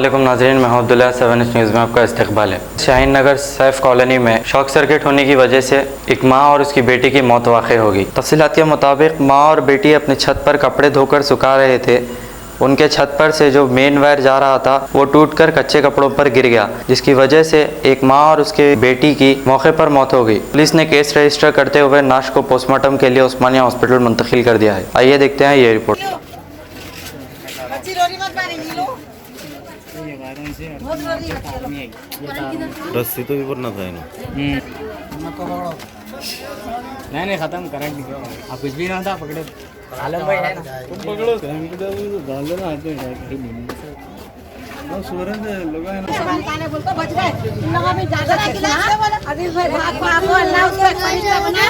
अस्सलामुअलैकुम नाज़रीन, मैं अब्दुल्ला 7 न्यूज़ में आपका इस्तकबाल है। शाहीन नगर सैफ कॉलोनी में शॉर्ट सर्किट होने की वजह से एक माँ और उसकी बेटी की मौत वाक़ई होगी। तफसीलात के मुताबिक माँ और बेटी अपने छत पर कपड़े धोकर सुखा रहे थे। उनके छत पर से जो मेन वायर जा रहा था वो टूटकर कच्चे कपड़ों पर गिर गया, जिसकी वजह से एक माँ और उसके बेटी की मौके पर मौत हो गई। पुलिस ने केस रजिस्टर करते हुए नाश को पोस्टमार्टम के लिए उस्मानिया हॉस्पिटल मुंतकिल कर दिया है। आइए देखते हैं ये रिपोर्ट। रस्सी तो भी भरना था इन्हें। नहीं खत्म करेंगे। आप कुछ भी ना था पकड़े आलम भाई है ना, तुम पकड़ो डाल देना हाथ में सूरज लोग है ना बोलता बच गए इन लोगों में ज्यादा अजीज भाई भाग को आपको अल्लाह उसको फरिश्ता बना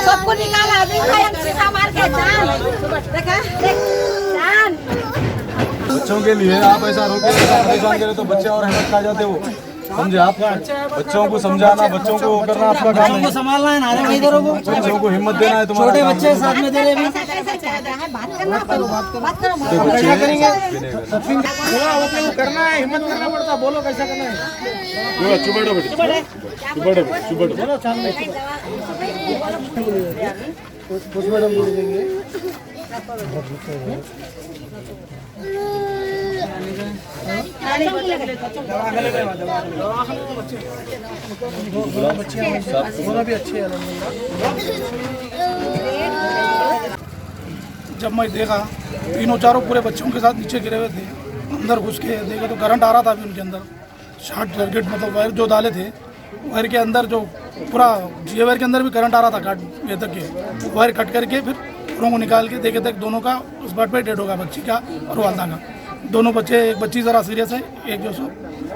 सबको निकाला। अजीज भाई हम सीधा मार के जान देखा जान बच्चों के लिए आप ऐसा रोके परेशान करें तो बच्चे और हिम्मत खा जाते हो, समझे? आप बच्चों को समझाना, बच्चों को करना आपका काम है। संभालना है नारे भाई इधर को, बच्चों को हिम्मत देना है तुम्हारा। छोटे बच्चे साथ में दे रहे हैं। बात करो कैसा करेंगे? थोड़ा ओके करना है, हिम्मत करना पड़ता। बोलो कैसा करना है? चुपड़ो बेटे, चुपड़ो बोलो सामने कुछ मैडम बोल देंगे। जब मैं देखा तीनों चारों पूरे बच्चों के साथ नीचे गिरे हुए थे, अंदर घुस के देखा तो करंट आ रहा था अभी उनके अंदर। शॉर्ट सर्किट मतलब वायर जो डाले थे, वायर के अंदर जो पूरा जियो वायर के अंदर भी करंट आ रहा था काट ये तक के, वायर कट करके फिर पूरों को निकाल के देखे तक दोनों का उस बात पे डेड होगा, बच्ची का और वालदा का। दोनों बच्चे, एक बच्ची ज़रा सीरियस है, एक जो सो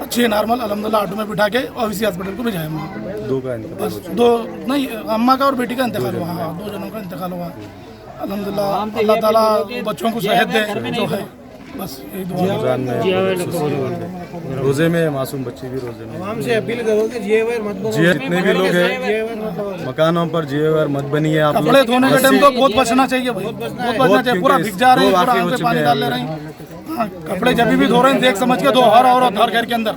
अच्छी है नॉर्मल, अल्हम्दुलिल्लाह ऑटो में बिठा के ओवीसी हॉस्पिटल को भिजाया हमने। बस दो नहीं, अम्मा का और बेटी का इंतकाल हुआ। हाँ, 2 जनों का इंतकाल हुआ अल्हम्दुलिल्लाह। अल्लाह ताला बच्चों को सेहत दे जो है, बस यही दुआ। रोजे में मासूम बच्चे भी रोजे में हमसे अपील करो कि जियो मत बनो। जितने भी लोग हैं मकानों पर जियो मत बनिए। आप कपड़े धोने के टाइम तो बहुत बचना चाहिए भाई, बहुत बचना चाहिए। पूरा भीग जा रहे हैं, पूरा आंख पे पानी डाल ले रहे हैं। हाँ, कपड़े जब भी धो रहे हैं देख समझ के धो, हर औरत हर घर के अंदर।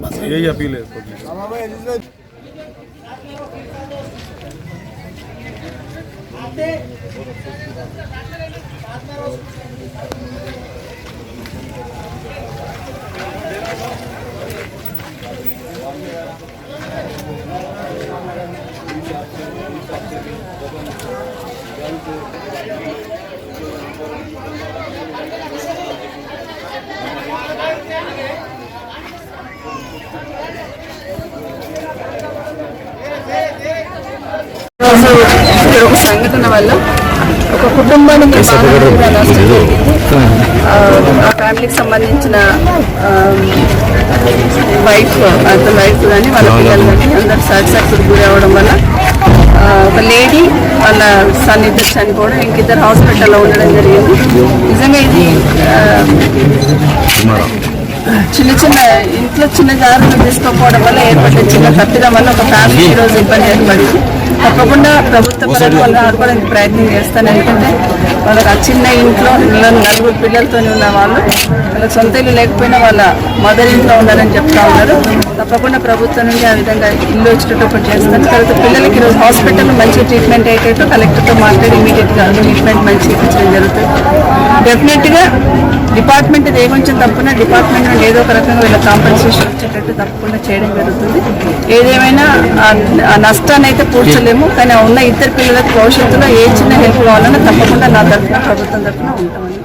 बस यही अपील है। ఒక సంఘటన వల్ల ఒక కుటుంబానికి ఆ ఫ్యామిలీకి సంబంధించిన వైఫ్ కానీ వాళ్ళ పిల్లలు కానీ అందరు సర్జరీకి గురి అవ్వడం వల్ల ఒక లేడీ వాళ్ళ సన్ ఇద్దరు చనిపోవడం, ఇంకిద్దరు హాస్పిటల్లో ఉండడం జరిగింది. నిజంగా ఇది చిన్న చిన్న ఇంట్లో చిన్న జాగ్రత్తలు తీసుకోకపోవడం వల్ల ఏర్పడిన చిన్న తప్పిదం వల్ల ఒక ఫ్యామిలీ ఈరోజు ఇబ్బంది ఏర్పడింది. తప్పకుండా ప్రభుత్వ పరంగా వాళ్ళని ఆడుకోవడానికి ప్రయత్నం చేస్తాను. ఎందుకంటే వాళ్ళకి ఆ చిన్న ఇంట్లో 4 పిల్లలతో ఉన్న వాళ్ళు, వాళ్ళకి సొంత ఇల్లు లేకపోయినా వాళ్ళ మదర్ ఇంట్లో ఉన్నారని చెప్తా ఉన్నారు. తప్పకుండా ప్రభుత్వం నుండి ఆ విధంగా ఇల్లు వచ్చేటట్టు ఒకటి చేస్తాను. తర్వాత పిల్లలకి ఈరోజు హాస్పిటల్లో మంచి ట్రీట్మెంట్ అయ్యేటట్టు కలెక్టర్తో మాట్లాడి ఇమీడియట్గా ట్రీట్మెంట్ మంచి ఇప్పించడం జరుగుతుంది. డెఫినెట్గా డిపార్ట్మెంట్ ఏ కొంచెం తప్పున డిపార్ట్మెంట్ నుండి ఏదో ఒక రకంగా వీళ్ళ కాంపెన్సేషన్ వచ్చేటట్టు తప్పకుండా చేయడం జరుగుతుంది. ఏదేమైనా ఆ నష్టాన్ని అయితే పూడ్చలేము, కానీ ఉన్న ఇద్దరు పిల్లలకు భవిష్యత్తులో ఏ చిన్న హెల్ప్ కావాలన్నా తప్పకుండా నా తరఫున ప్రభుత్వం తరఫున ఉంటామని.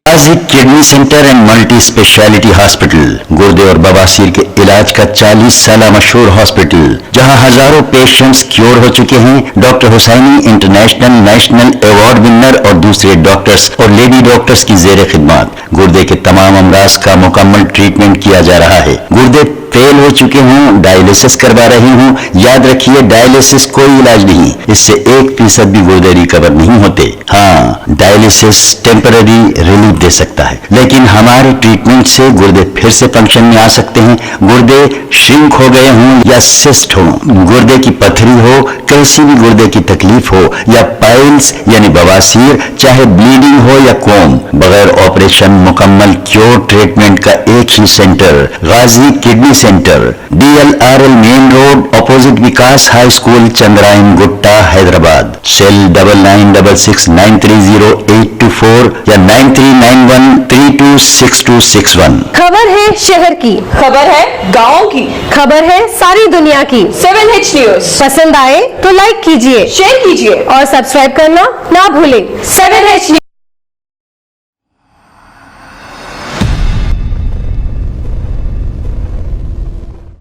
आजिक kidney centre and multi speciality hospital गुर्दे और बवासीर के इलाज का 40 साल मशहूर हॉस्पिटल, जहां हजारों पेशेंट्स क्योर हो चुके हैं। Doctor Husaini international national award winner और दूसरे डॉक्टर्स और लेडी डॉक्टर्स की जेर खिदमत गुर्दे के तमाम अमराज का मुकम्मल ट्रीटमेंट किया जा रहा है। गुर्दे फेल हो चुके हों, डायलिसिस करवा रहे हों, याद रखिए डायलिसिस कोई इलाज नहीं, इससे 1% भी गुर्दे रिकवर नहीं होते। हाँ, डायलिसिस टेम्पररी रिलीफ दे सकता है, लेकिन हमारे ट्रीटमेंट से गुर्दे फिर से फंक्शन में आ सकते हैं। गुर्दे श्रिंक हो गए हों या सिस्ट हो, गुर्दे की पथरी हो, कैसी भी गुर्दे की तकलीफ हो, या पाइल्स यानी बवासीर, चाहे ब्लीडिंग हो या कोम, बगैर ऑपरेशन मुकम्मल क्योर ट्रीटमेंट का एक ही centre, Ghazi kidney centre, DLRL main road, opposite Vikas high school, Chandrayangutta, Hyderabad. Cell 9966930824 या 9391326261। खबर है शहर की, खबर है गाँव की, खबर है सारी दुनिया की। 7H न्यूज पसंद आए तो लाइक कीजिए, शेयर कीजिए और सब्सक्राइब करना ना भूलें। 7H